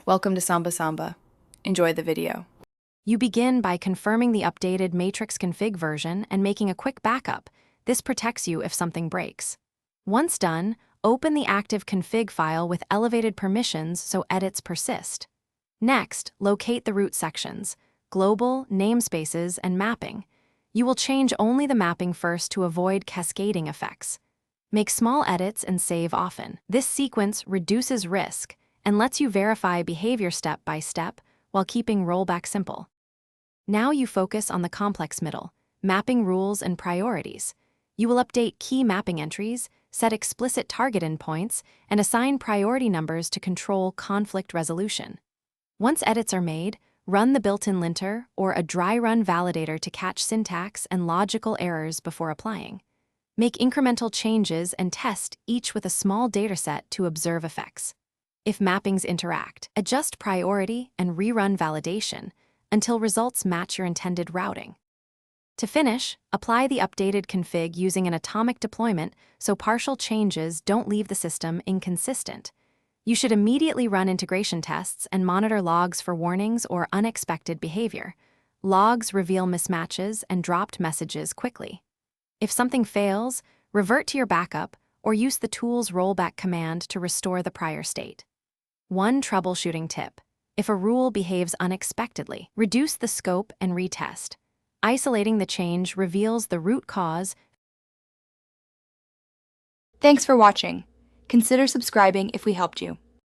Welcome to Samba Samba. Enjoy the video. You begin by confirming the updated matrix config version and making a quick backup. This protects you if something breaks. Once done, open the active config file with elevated permissions so edits persist. Next, locate the root sections, global, namespaces, and mapping. You will change only the mapping first to avoid cascading effects. Make small edits and save often. This sequence reduces risk and lets you verify behavior step by step while keeping rollback simple. Now you focus on the complex middle, mapping rules and priorities. You will update key mapping entries, set explicit target endpoints, and assign priority numbers to control conflict resolution. Once edits are made, run the built-in linter or a dry run validator to catch syntax and logical errors before applying. Make incremental changes and test each with a small dataset to observe effects. If mappings interact, adjust priority and rerun validation until results match your intended routing. To finish, apply the updated config using an atomic deployment so partial changes don't leave the system inconsistent. You should immediately run integration tests and monitor logs for warnings or unexpected behavior. Logs reveal mismatches and dropped messages quickly. If something fails, revert to your backup or use the tool's rollback command to restore the prior state. One troubleshooting tip: if a rule behaves unexpectedly, reduce the scope and retest. Isolating the change reveals the root cause. Thanks for watching. Consider subscribing if we helped you.